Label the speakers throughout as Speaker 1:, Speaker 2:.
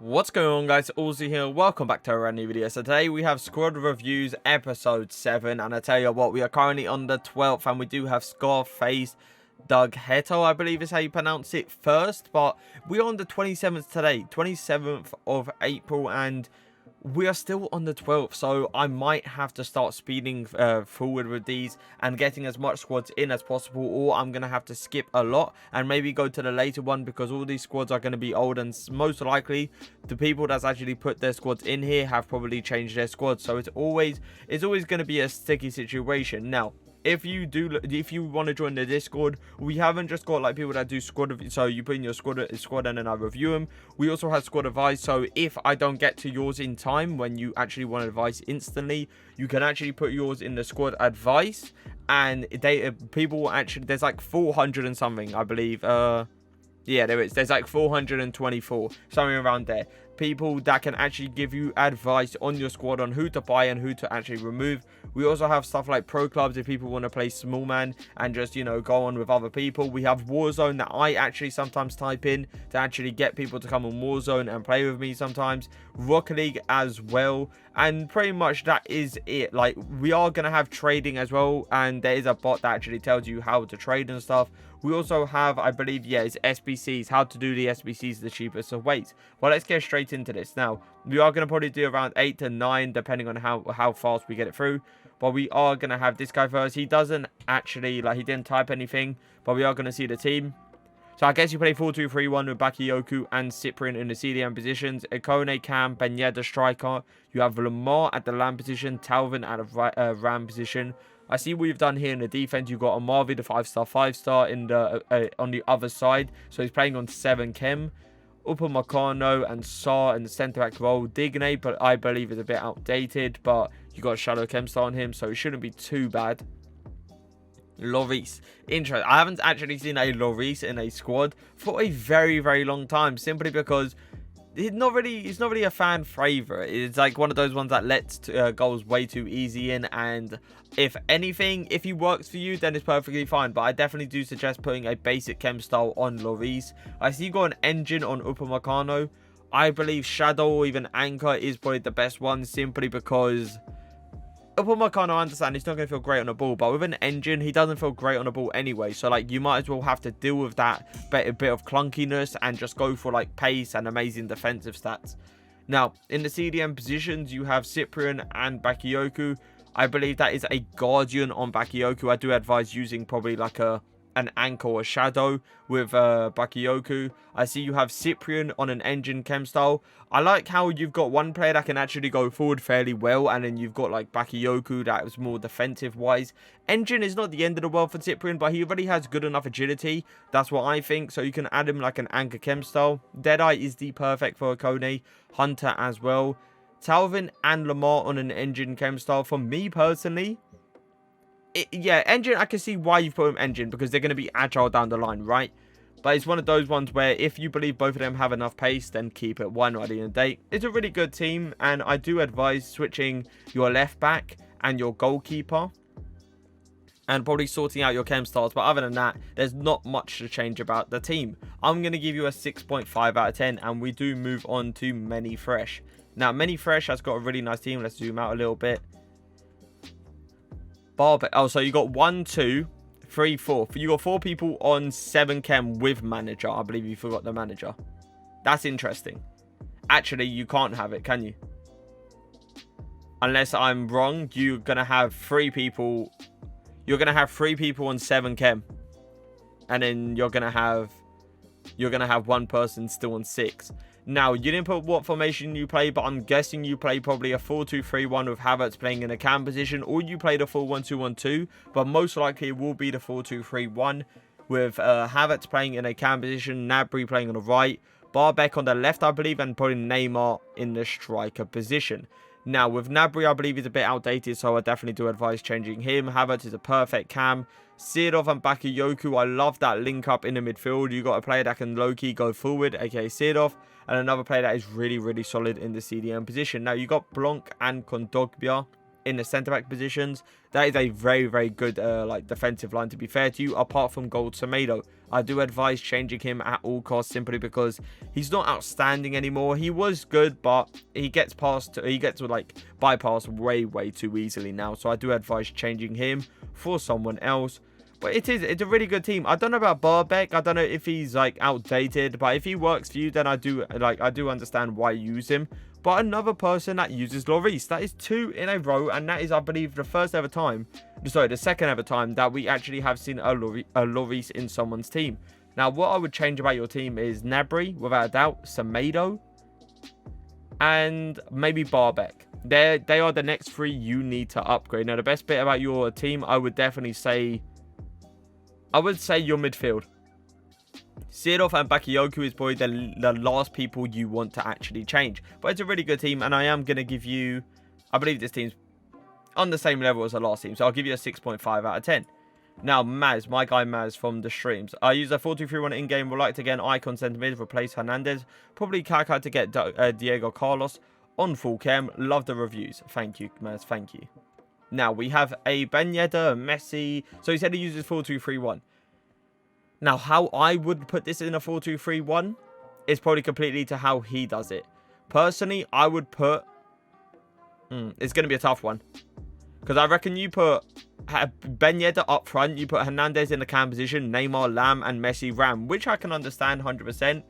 Speaker 1: What's going on, guys? Auzio here. Welcome back to a brand new video. So today we have squad reviews episode 7, and I tell you what, we are currently on the 12th and we do have Scarface Doug Heto, I believe is how you pronounce it, first, but we're on the 27th today, 27th of April, and we are still on the 12th, so I might have to start speeding forward with these and getting as much squads in as possible, or I'm going to have to skip a lot and maybe go to the later one because all these squads are going to be old, and most likely the people that's actually put their squads in here have probably changed their squads, so it's always going to be a sticky situation. Now, if you want to join the Discord, we haven't just got like people that do squad, so you put in your squad and then I review them. We also have squad advice, so if I don't get to yours in time when you actually want advice instantly, you can actually put yours in the squad advice, and people will actually, there's like 400 and something, I believe. Yeah, there's like 424, something around there, people that can actually give you advice on your squad on who to buy and who to actually remove. We also have stuff like pro clubs if people want to play small man and just, you know, go on with other people. We have Warzone that I actually sometimes type in to actually get people to come on Warzone and play with me sometimes. Rocket League as well, and pretty much that is it. Like, we are going to have trading as well, and there is a bot that actually tells you how to trade and stuff. We also have, I believe, yeah, it's SBCs, how to do the SBCs the cheapest of ways. Well, let's get straight into this. Now, we are going to probably do around 8 to 9, depending on how fast we get it through. But we are going to have this guy first. He doesn't actually, like, he didn't type anything, but we are going to see the team. So I guess you play 4-2-3-1 with Bakayoko and Cyprian in the CDM positions. Ikone, Cam, Benyeda striker. You have Mohr at the LAN position, Talvin at the RAM position. I see what you've done here in the defense. You've got Amarvi, the 5-star in the on the other side. So he's playing on 7 chem. Upamecano and Saar in the centre back role. Digne, but I believe is a bit outdated. But you got Shadow Chem star on him, so it shouldn't be too bad. Lloris, interesting. I haven't actually seen a Lloris in a squad for a very, very long time, simply because he's not really a fan favorite. It's like one of those ones that lets goals way too easy in, and if anything, if he works for you, then it's perfectly fine. But I definitely do suggest putting a basic chem style on Lloris. I see you got an engine on Upamecano. I believe Shadow or even Anchor is probably the best one, simply because Upamecano, I understand he's not going to feel great on the ball, but with an engine, he doesn't feel great on the ball anyway. So, like, you might as well have to deal with that bit of clunkiness and just go for, like, pace and amazing defensive stats. Now, in the CDM positions, you have Cyprian and Bakayoko. I believe that is a Guardian on Bakayoko. I do advise using probably like an Anchor or Shadow with Bakayoko. I see you have Cyprian on an engine chem style. I like how you've got one player that can actually go forward fairly well, and then you've got like Bakayoko that is more defensive wise. Engine is not the end of the world for Cyprian, but he already has good enough agility. That's what I think. So you can add him like an Anchor chem style. Deadeye is the perfect for Ikone. Hunter as well. Talvin and Mohr on an engine chem style. For me personally, yeah, engine, I can see why you've put him engine, because they're going to be agile down the line, right? But it's one of those ones where if you believe both of them have enough pace, then keep it. Why not at the end of the day? It's a really good team, and I do advise switching your left back and your goalkeeper, and probably sorting out your chem styles. But other than that, there's not much to change about the team. I'm going to give you a 6.5 out of 10, and we do move on to Many Fresh. Now, Many Fresh has got a really nice team. Let's zoom out a little bit. Oh, so you got 1, 2, 3, 4. You got 4 people on 7 chem with manager. I believe you forgot the manager. That's interesting. Actually, you can't have it, can you? Unless I'm wrong, you're gonna have 3 people. You're gonna have 3 people on 7 chem, and then you're gonna have one person still on 6. Now, you didn't put what formation you play, but I'm guessing you play probably a 4-2-3-1 with Havertz playing in a cam position, or you played a 4-1-2-1-2, but most likely it will be the 4-2-3-1 with Havertz playing in a cam position, Gnabry playing on the right, Barbeck on the left, I believe, and putting Neymar in the striker position. Now, with Gnabry, I believe he's a bit outdated, so I definitely do advise changing him. Havertz is a perfect cam. Seedorf and Bakayoko, I love that link up in the midfield. You got a player that can low-key go forward, aka Seedorf, and another player that is really, really solid in the CDM position. Now, you got Blanc and Kondogbia in the centre-back positions. That is a very, very good like defensive line, to be fair to you, apart from Gold Tomato. I do advise changing him at all costs simply because he's not outstanding anymore. He was good, but he gets like bypassed way too easily now. So I do advise changing him for someone else. But it's a really good team. I don't know about Barbeck. I don't know if he's like outdated, but if he works for you, then I do understand why you use him. But another person that uses Lloris, that is 2 in a row, and that is, I believe, the second ever time that we actually have seen a Lloris in someone's team. Now, what I would change about your team is Gnabry, without a doubt, Semedo, and maybe Barbeck. They are the next 3 you need to upgrade. Now, the best bit about your team, I would definitely say, your midfield. Seedorf and Bakayoko is probably the last people you want to actually change. But it's a really good team, and I am going to give you, I believe this team's on the same level as the last team, so I'll give you a 6.5 out of 10. Now, Maz, my guy Maz from the streams. I use a 4-2-3-1 in-game. Would like to get an icon centre mid, replace Hernandez. Probably Kaká to get Diego Carlos on full chem. Love the reviews. Thank you, Maz. Thank you. Now, we have a Ben Yedder, Messi. So he said he uses 4-2-3-1. Now, how I would put this in a 4-2-3-1 is probably completely to how he does it. Personally, I would put... it's going to be a tough one. Because I reckon you put Ben Yedder up front, you put Hernandez in the cam position, Neymar, Lam, and Messi, Ram, which I can understand 100%.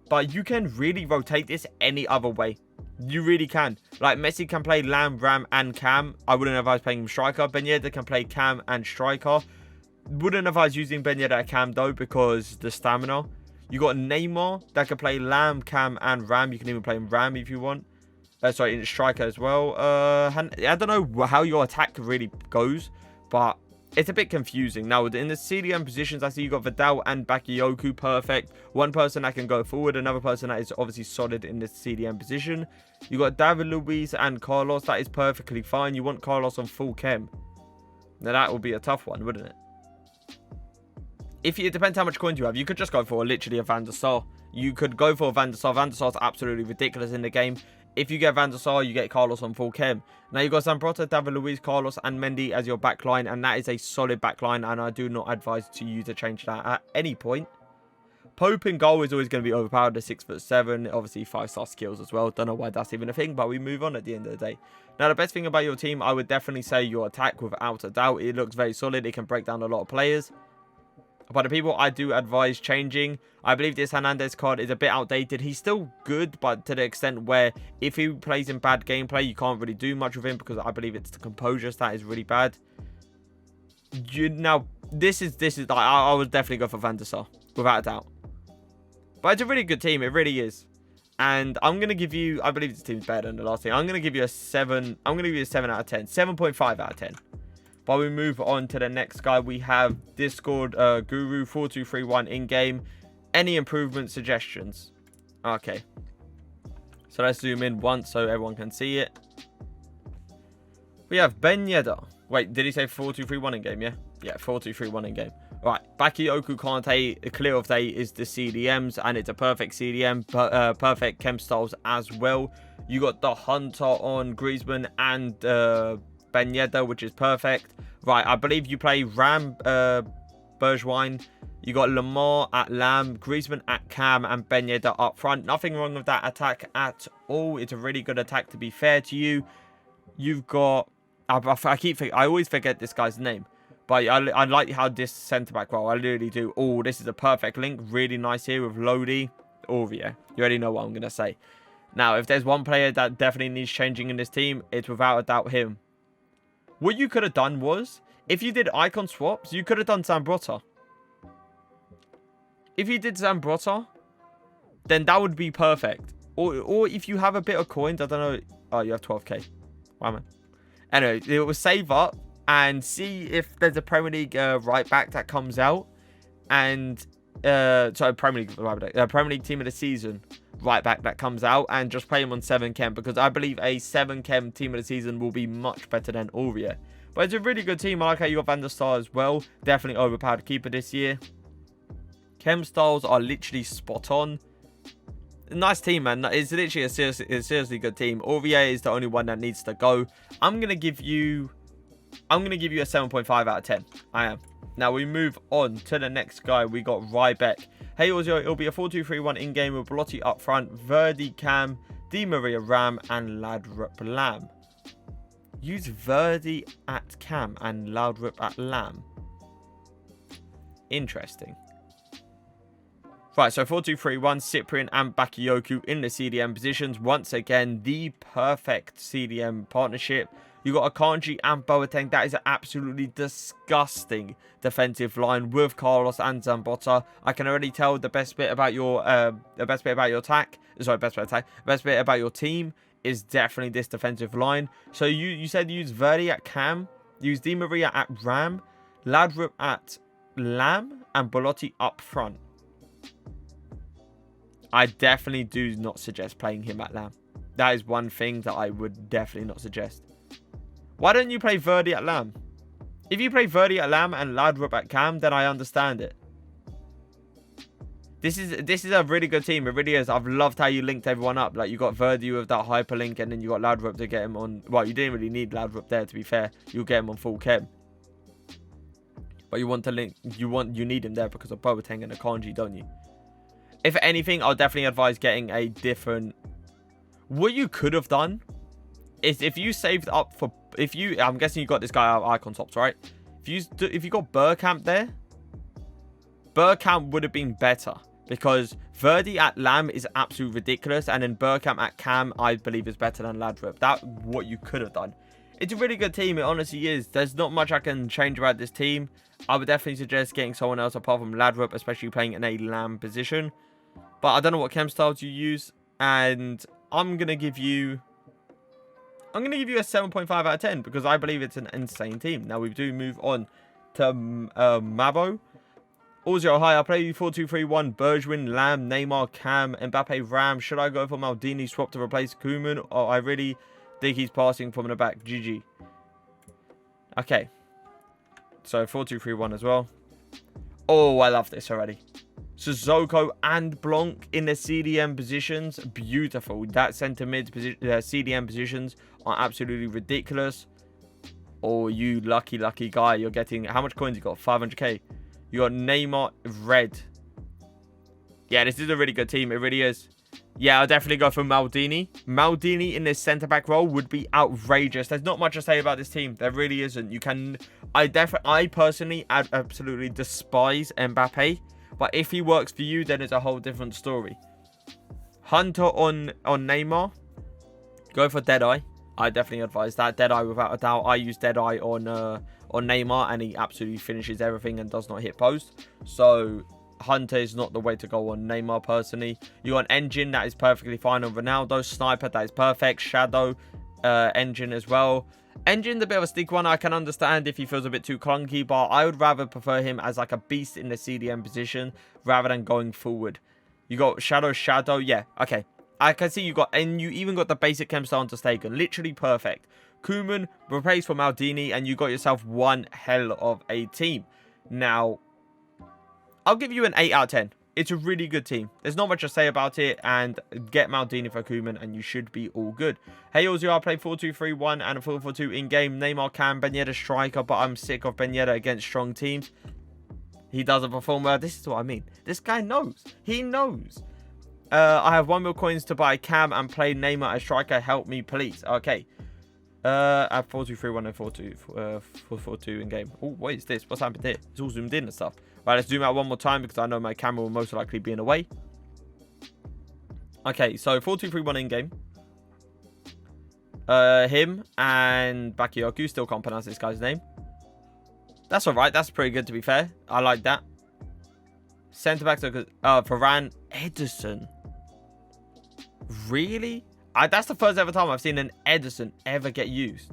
Speaker 1: But you can really rotate this any other way. You really can. Like, Messi can play Lam, Ram, and Cam. I wouldn't advise playing him striker. Ben Yedder can play Cam and striker. Wouldn't advise using Ben Yedder at Cam, though, because the stamina. You got Neymar that can play Lam, Cam, and Ram. You can even play him Ram if you want. Sorry, in striker as well. I don't know how your attack really goes, but it's a bit confusing. Now, in the CDM positions, I see you got Vidal and Bakayoko, perfect. One person that can go forward, another person that is obviously solid in the CDM position. You got David Luiz and Carlos, that is perfectly fine. You want Carlos on full chem. Now, that would be a tough one, wouldn't it? It depends how much coins you have. You could just go for literally a Van der Sar. You could go for a Van der Sar. Van der Sar's absolutely ridiculous in the game. If you get Van der Sar, you get Carlos on full chem. Now, you've got Zambrota, David Luiz, Carlos, and Mendy as your backline. And that is a solid backline. And I do not advise you to change that at any point. Pope in goal is always going to be overpowered at 6'7". Obviously, 5-star skills as well. Don't know why that's even a thing, but we move on at the end of the day. Now, the best thing about your team, I would definitely say your attack without a doubt. It looks very solid. It can break down a lot of players. But the people I do advise changing, I believe this Hernandez card is a bit outdated. He's still good, but to the extent where if he plays in bad gameplay, you can't really do much with him because I believe it's the composure that is really bad. Now, this is I would definitely go for Van der Sar, without a doubt. But it's a really good team, it really is. And I'm going to give you, I believe this team's better than the last team. I'm going to give you a 7, I'm going to give you a 7 out of 10, 7.5 out of 10. But we move on to the next guy. We have Discord Guru 4231 in-game. Any improvement suggestions? Okay. So let's zoom in once so everyone can see it. We have Ben Yedder. Wait, did he say 4231 in-game? Yeah? Yeah, 4231 in-game. Right. Bakayoko Kante, clear of day is the CDMs. And it's a perfect CDM. Perfect chem styles as well. You got the Hunter on Griezmann and... Ben Yedder, which is perfect. Right, I believe you play Ram Bergwijn. You got Lamar at Lam, Griezmann at Cam, and Ben Yedder up front. Nothing wrong with that attack at all. It's a really good attack, to be fair to you. You've got... I always forget this guy's name. But I like how this centre-back role. I really do. Oh, this is a perfect link. Really nice here with Lodi. Auzio. You already know what I'm going to say. Now, if there's one player that definitely needs changing in this team, it's without a doubt him. What you could have done was, if you did icon swaps, you could have done Zambrota. If you did Zambrota, then that would be perfect. Or if you have a bit of coins, I don't know. Oh, you have 12k. Wow, man. Anyway, it will save up and see if there's a Premier League right back that comes out. And, sorry, Premier League right back. Premier League team of the season right back that comes out, and just play him on 7 chem, because I believe a 7 chem team of the season will be much better than Auzio. But it's a really good team. I like how you got Van der Sar as well. Definitely overpowered keeper this year. Chem styles are literally spot on. Nice team, man. It's literally a seriously good team. Auzio is the only one that needs to go. I'm gonna give you a 7.5 out of 10. I am. Now we move on to the next guy. We got Rybeck. Hey Auzio, it'll be a 4-2-3-1 in-game with Belotti up front, Verdi Cam, Di Maria Ram, and Laudrup Lam. Use Verdi at Cam and Laudrup at Lam. Interesting. Right, so 4-2-3-1, Cyprian and Bakayoko in the CDM positions. Once again, the perfect CDM partnership. You got Akanji and Boateng. That is an absolutely disgusting defensive line with Carlos and Zambotta. I can already tell the best bit about your best bit about your team is definitely this defensive line. So you said use Verdi at Cam, use Di Maria at Ram, Laudrup at Lam, and Belotti up front. I definitely do not suggest playing him at Lam. That is one thing that I would definitely not suggest. Why don't you play Verdi at Lam? If you play Verdi at Lam and Laudrup at Cam, then I understand it. This is a really good team. It really is. I've loved how you linked everyone up. Like, you got Verdi with that hyperlink, and then you got Laudrup to get him on. Well, you didn't really need Laudrup there, to be fair. You'll get him on full chem. But you want to link. You need him there because of Boateng and Akanji, don't you? If anything, I'll definitely advise getting a different. What you could have done is if you saved up for. I'm guessing you got this guy out of Icon Tops, right? If you got Bergkamp there, Bergkamp would have been better. Because Verdi at Lam is absolutely ridiculous. And then Bergkamp at Cam, I believe, is better than Laudrup. That's what you could have done. It's a really good team. It honestly is. There's not much I can change about this team. I would definitely suggest getting someone else apart from Laudrup, especially playing in a Lam position. But I don't know what chem styles you use. And I'm going to give you a 7.5 out of 10. Because I believe it's an insane team. Now we do move on to Mabo. Auzio, hi, I play 4-2-3-1, Bergwijn, Lam, Neymar, Cam, Mbappe, Ram. Should I go for Maldini swap to replace Koeman? Or I really think he's passing from the back. GG. Okay. So 4-2-3-1 as well. Oh, I love this already. Sissoko and Blanc in the CDM positions. Beautiful. That centre mid CDM positions are absolutely ridiculous. Oh, you lucky guy. You're getting... How much coins you got? 500k. You got Neymar red. Yeah, this is a really good team. It really is. Yeah, I'll definitely go for Maldini. Maldini in this centre-back role would be outrageous. There's not much to say about this team. There really isn't. You can... I personally absolutely despise Mbappe. But if he works for you, then it's a whole different story. Hunter on Neymar. Go for Deadeye. I definitely advise that. Deadeye without a doubt. I use Deadeye on Neymar, and he absolutely finishes everything and does not hit post. So Hunter is not the way to go on Neymar personally. You got Engine, that is perfectly fine on Ronaldo. Sniper, that is perfect. Shadow, Engine as well. Engine's a bit of a stick one. I can understand if he feels a bit too clunky, but I would rather prefer him as like a beast in the CDM position rather than going forward. You got Shadow. Yeah, okay. I can see you got, and you even got the basic chem style on Stegen. Literally perfect. Koeman replaced for Maldini, and you got yourself one hell of a team. Now, I'll give you an 8 out of 10. It's a really good team. There's not much to say about it, and get Maldini for Koeman, and you should be all good. Hey, Auzio, I play 4-2-3-1 and a 4-4-2 in-game. Neymar, Cam, Ben Yedder, striker, but I'm sick of Ben Yedder against strong teams. He doesn't perform well. This is what I mean. This guy knows. He knows. I have 1 mil coins to buy Cam and play Neymar as striker. Help me, please. Okay. At 4-2-3-1 and 4-4-2 in game. Oh, what is this? What's happened here? It's all zoomed in and stuff. Right, let's zoom out one more time because I know my camera will most likely be in the way. Okay, so 4-2-3-1 in game. Him and Bakayoko. Still can't pronounce this guy's name. That's alright. That's pretty good, to be fair. I like that. Centre back, Varane, Edison. Really? That's the first ever time I've seen an Edison ever get used.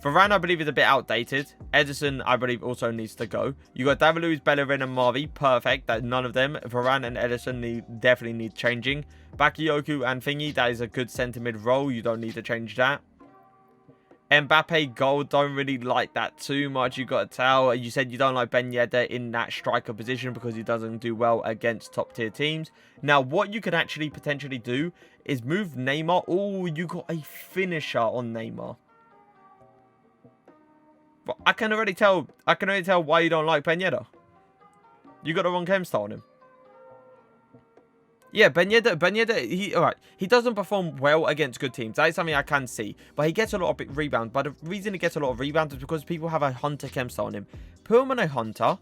Speaker 1: Varane, I believe, is a bit outdated. Edison, I believe, also needs to go. You got David Luiz, Bellerin, and Marvi. Perfect. That none of them. Varane and Edison definitely need changing. Bakayoko and Thingy, that is a good centre mid role. You don't need to change that. Mbappe, gold, don't really like that too much. You got to tell. You said you don't like Ben Yedder in that striker position because he doesn't do well against top tier teams. Now, what you could actually potentially do is move Neymar. Oh, you got a finisher on Neymar. But I can already tell why you don't like Ben Yedder. You got the wrong chem style on him. Yeah, Ben Yedder, he doesn't perform well against good teams. That is something I can see. But he gets a lot of big rebounds. But the reason he gets a lot of rebounds is because people have a Hunter chem style on him. Put him on a Hunter.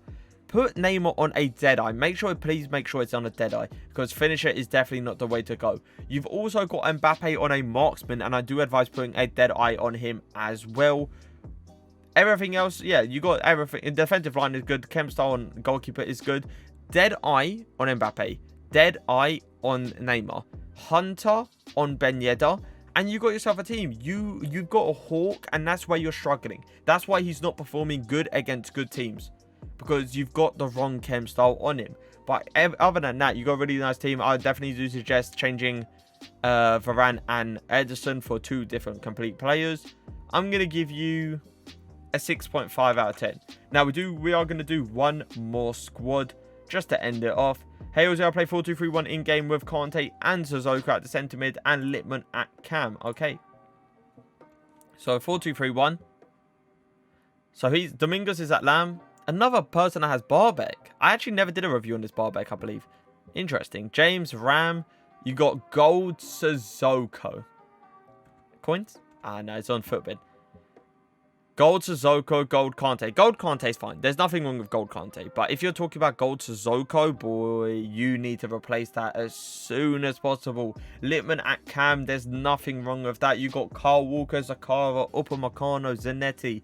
Speaker 1: Put Neymar on a Deadeye. Please make sure it's on a Deadeye. Because finisher is definitely not the way to go. You've also got Mbappe on a Marksman. And I do advise putting a Deadeye on him as well. Everything else, yeah, you got everything. Defensive line is good. Chem style on goalkeeper is good. Deadeye on Mbappe. Deadeye on Neymar. Hunter on Ben Yedder. And you got yourself a team. You've got a Hawk, and that's where you're struggling. That's why he's not performing good against good teams. Because you've got the wrong chem style on him. But other than that, you got a really nice team. I definitely do suggest changing Varane and Edison for 2 different complete players. I'm going to give you a 6.5 out of 10. Now we are going to do one more squad just to end it off. Hey, Auzio, I play 4-2-3-1 in game with Kante and Sissoko at the centre mid and Littman at cam. Okay. So 4-2-3-1. So Domingos is at Lamb. Another person that has Barbeck. I actually never did a review on this Barbeck, I believe. Interesting. James, Ram. You got Gold Sissoko. Coins? Ah, no, it's on Footbin. Gold Sissoko, Gold Kante. Gold Kante is fine. There's nothing wrong with Gold Kante. But if you're talking about Gold Sissoko, boy, you need to replace that as soon as possible. Littman at cam, there's nothing wrong with that. You got Carl Walker, Zakara, Upamecano, Zanetti.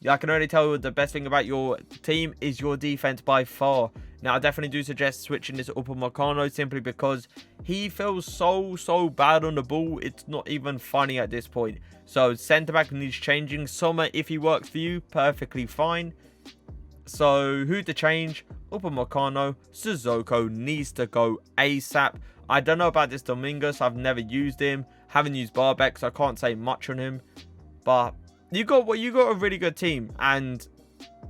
Speaker 1: I can only tell you the best thing about your team is your defense by far. Now, I definitely do suggest switching this Upamecano simply because he feels so bad on the ball. It's not even funny at this point. So, centre-back needs changing. Sommer, if he works for you, perfectly fine. So, who to change? Upamecano. Sissoko needs to go ASAP. I don't know about this Domingos. I've never used him. Haven't used Barbeck, so I can't say much on him. But you got a really good team. And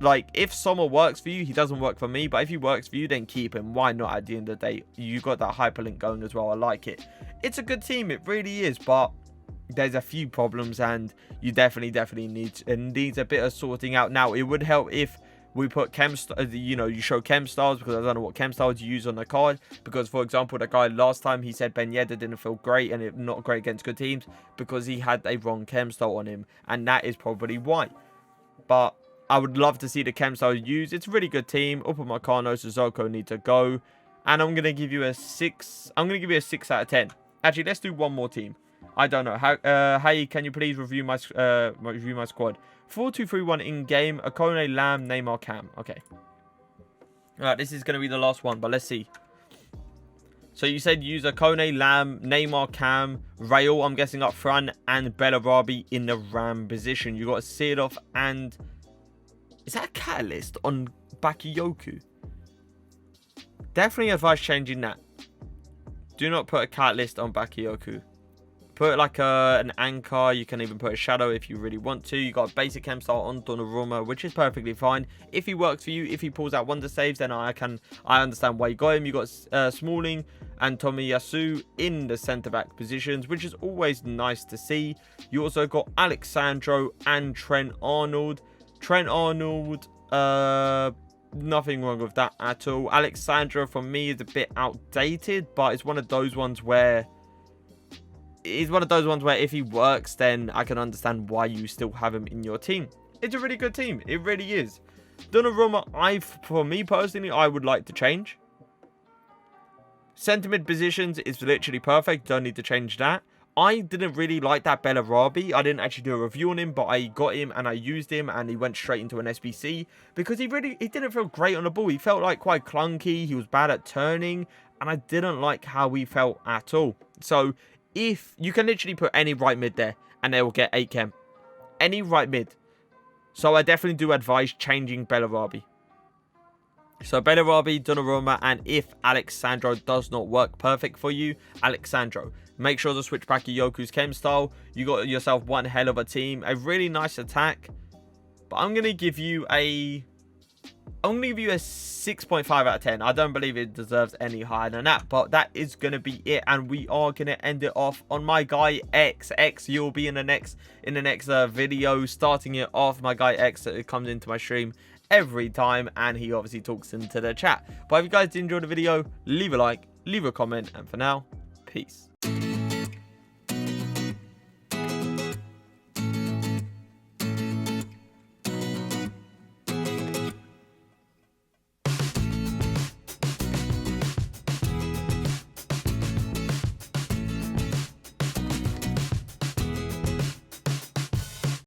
Speaker 1: like, if Sommer works for you, he doesn't work for me. But if he works for you, then keep him. Why not? At the end of the day, you got that hyperlink going as well. I like it. It's a good team. It really is. But there's a few problems, and you definitely needs a bit of sorting out. Now, it would help if we put you show chem styles, because I don't know what chem styles you use on the card. Because, for example, the guy last time, he said Ben Yedder didn't feel great and not great against good teams because he had a wrong chem style on him, and that is probably why. But I would love to see the chem style used. It's a really good team. Upamecano, Sissoko need to go, and I'm gonna give you a 6. I'm gonna give you a 6 out of 10. Actually, let's do one more team. I don't know. Hey, can you please review my squad? 4-2-3-1 in game. Akone, Lamb, Neymar, Cam. Okay. Alright, this is going to be the last one, but let's see. So you said use Akone, Lamb, Neymar, Cam, Rail, I'm guessing up front, and Bellarabi in the Ram position. You got Seedorf and... Is that a catalyst on Bakayoko? Definitely advise changing that. Do not put a catalyst on Bakayoko. Put like an anchor. You can even put a shadow if you really want to. You got a basic chem style on Donnarumma, which is perfectly fine. If he works for you, if he pulls out wonder saves, then I understand why you got him. You got Smalling and Tomiyasu in the centre-back positions, which is always nice to see. You also got Alexandro and Trent Arnold. Trent Arnold, nothing wrong with that at all. Alexandro, for me, is a bit outdated, but it's one of those ones where... if he works, then I can understand why you still have him in your team. It's a really good team. It really is. Donnarumma, for me personally, I would like to change. Centre mid positions is literally perfect. Don't need to change that. I didn't really like that Bellarabi. I didn't actually do a review on him, but I got him and I used him and he went straight into an SBC because he didn't feel great on the ball. He felt like quite clunky. He was bad at turning and I didn't like how he felt at all. So if you can literally put any right mid there and they will get 8 chem. Any right mid. So I definitely do advise changing Bellarabi. So Bellarabi, Donnarumma, and if Alexandro does not work perfect for you, Alexandro. Make sure to switch back Yoku's chem style. You got yourself one hell of a team. A really nice attack. But I'm going to give you a I'm going to give you a 6.5 out of 10. I don't believe it deserves any higher than that, but that is going to be it, and we are going to end it off on my guy X. You'll be in the next video, starting it off. My guy X comes into my stream every time, and he obviously talks into the chat. But if you guys did enjoy the video, leave a like, leave a comment, and for now, peace.